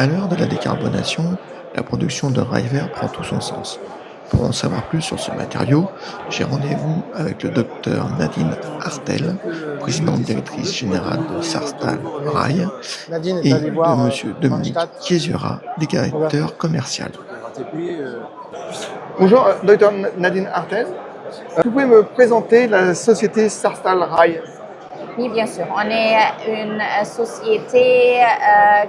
À l'heure de la décarbonation, la production de rail vert prend tout son sens. Pour en savoir plus sur ce matériau, j'ai rendez-vous avec le docteur Nadine Hartel, présidente directrice générale de Sarstal Rail, Nadine est et allée de voir monsieur Dominique Randstad. Chiesura, directeur commercial. Bonjour, docteur Nadine Hartel. Vous pouvez me présenter la société Sarstal Rail? Oui, bien sûr. On est une société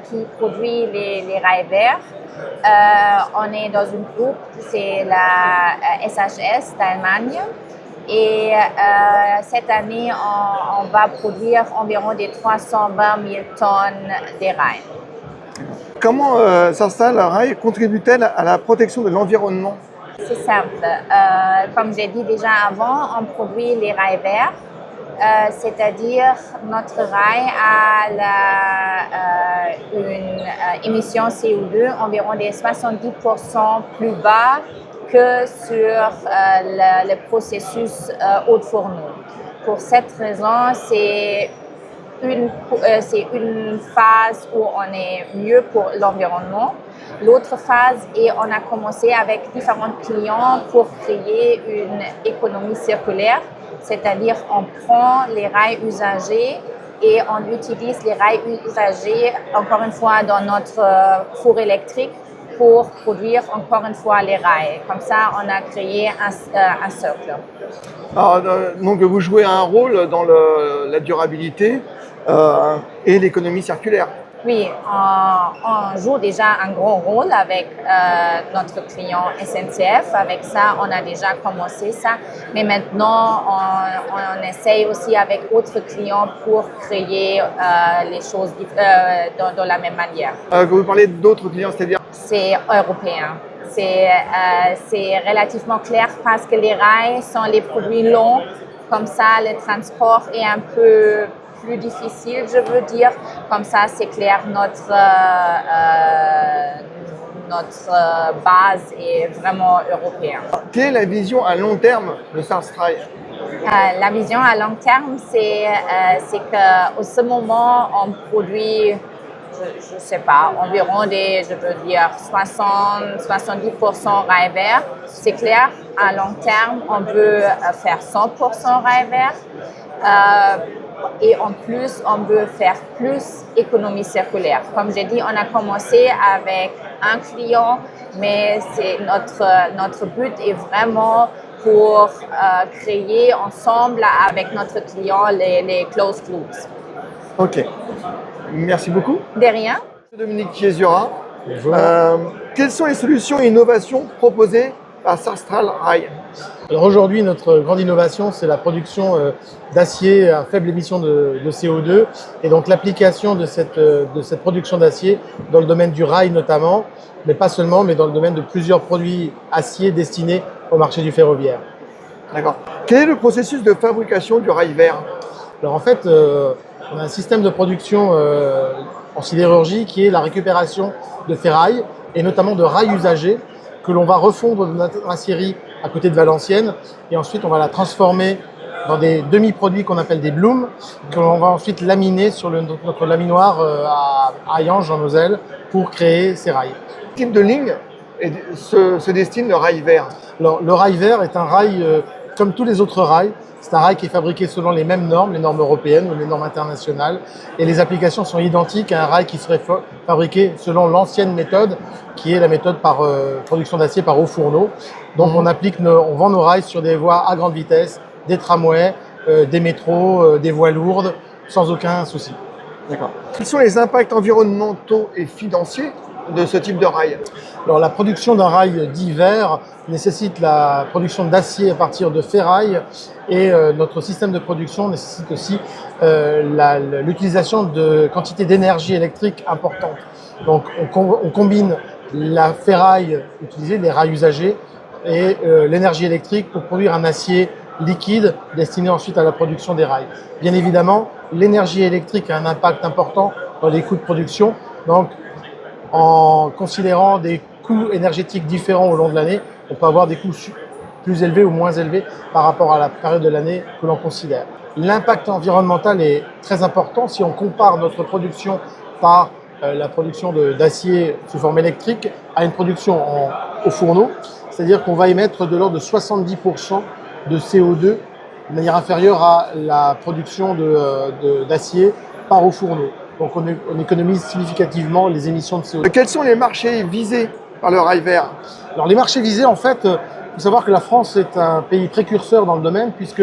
qui produit les rails verts. On est dans une groupe, c'est la SHS d'Allemagne. Et cette année, on va produire environ des 320 000 tonnes de rails. Comment Sarstal Rail contribue-t-elle à la protection de l'environnement? C'est simple. Comme j'ai dit déjà avant, on produit les rails verts. C'est-à-dire notre rail a une émission CO2 environ des 70% plus bas que sur le processus eau de fourneau. Pour cette raison, c'est une phase où on est mieux pour l'environnement. L'autre phase, et on a commencé avec différents clients pour créer une économie circulaire, c'est-à-dire on prend les rails usagés et on utilise les rails usagés encore une fois dans notre four électrique pour produire encore une fois les rails. Comme ça, on a créé un cercle. Alors, donc vous jouez un rôle dans la durabilité et l'économie circulaire. Oui, on joue déjà un gros rôle avec notre client SNCF. Avec ça, on a déjà commencé ça. Mais maintenant, on essaye aussi avec d'autres clients pour créer les choses dans la même manière. Vous parlez d'autres clients, c'est-à-dire? C'est européen. C'est relativement clair parce que les rails sont les produits longs. Comme ça, le transport est un peu plus difficile, je veux dire. Comme ça, c'est clair, notre base est vraiment européenne. Quelle est la vision à long terme de Sarstal? La vision à long terme, c'est qu'au ce moment, on produit, je ne sais pas, environ je veux dire 60-70% rail vert. C'est clair, à long terme, on veut faire 100% rail vert. Et en plus, on veut faire plus économie circulaire. Comme j'ai dit, on a commencé avec un client, mais notre but est vraiment pour créer ensemble avec notre client les closed loops. Ok. Merci beaucoup. De rien. Dominique Chiesura. Bonjour. Quelles sont les solutions et innovations proposées par Sarstal Rail? Alors aujourd'hui, notre grande innovation, c'est la production d'acier à faible émission de CO2 et donc l'application de cette production d'acier dans le domaine du rail notamment, mais pas seulement, mais dans le domaine de plusieurs produits acier destinés au marché du ferroviaire. D'accord. Quel est le processus de fabrication du rail vert? Alors en fait, on a un système de production en sidérurgie qui est la récupération de ferraille et notamment de rails usagés que l'on va refondre dans notre acierie à côté de Valenciennes et ensuite on va la transformer dans des demi-produits qu'on appelle des blooms que l'on va ensuite laminer sur notre laminoir à Hayange en Moselle pour créer ces rails. Quel type de ligne se destine le rail vert? Alors, le rail vert est un rail comme tous les autres rails. C'est un rail qui est fabriqué selon les mêmes normes, les normes européennes ou les normes internationales. Et les applications sont identiques à un rail qui serait fabriqué selon l'ancienne méthode, qui est la méthode par production d'acier par eau fourneau. Donc on vend nos rails sur des voies à grande vitesse, des tramways, des métros, des voies lourdes, sans aucun souci. D'accord. Quels sont les impacts environnementaux et financiers de ce type de rail? Alors la production d'un rail dit vert nécessite la production d'acier à partir de ferraille et notre système de production nécessite aussi l'utilisation de quantités d'énergie électrique importantes. Donc on combine la ferraille utilisée, les rails usagés et l'énergie électrique pour produire un acier liquide destiné ensuite à la production des rails. Bien évidemment, l'énergie électrique a un impact important dans les coûts de production. Donc en considérant des coûts énergétiques différents au long de l'année, on peut avoir des coûts plus élevés ou moins élevés par rapport à la période de l'année que l'on considère. L'impact environnemental est très important si on compare notre production par la production d'acier sous forme électrique à une production au fourneau, c'est-à-dire qu'on va émettre de l'ordre de 70% de CO2 de manière inférieure à la production d'acier par au fourneau. Donc on économise significativement les émissions de CO2. Quels sont les marchés visés par le rail vert? Alors les marchés visés, en fait, il faut savoir que la France est un pays précurseur dans le domaine puisque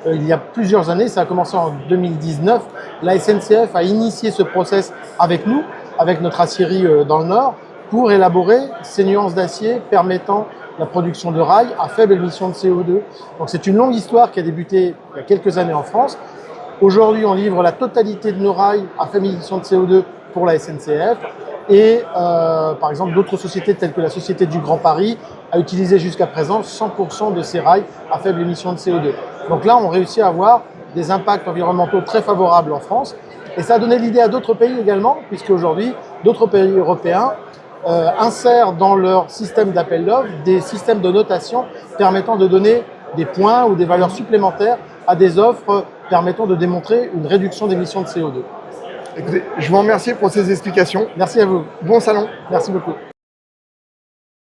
il y a plusieurs années, ça a commencé en 2019, la SNCF a initié ce process avec nous, avec notre aciérie dans le Nord, pour élaborer ces nuances d'acier permettant la production de rails à faible émission de CO2. Donc c'est une longue histoire qui a débuté il y a quelques années en France. Aujourd'hui, on livre la totalité de nos rails à faible émission de CO2 pour la SNCF. Et par exemple, d'autres sociétés telles que la Société du Grand Paris a utilisé jusqu'à présent 100% de ces rails à faible émission de CO2. Donc là, on réussit à avoir des impacts environnementaux très favorables en France. Et ça a donné l'idée à d'autres pays également, puisque aujourd'hui, d'autres pays européens insèrent dans leur système d'appel d'offres des systèmes de notation permettant de donner des points ou des valeurs supplémentaires à des offres permettant de démontrer une réduction d'émissions de CO2. Écoutez, je vous remercie pour ces explications. Merci à vous. Bon salon. Merci beaucoup.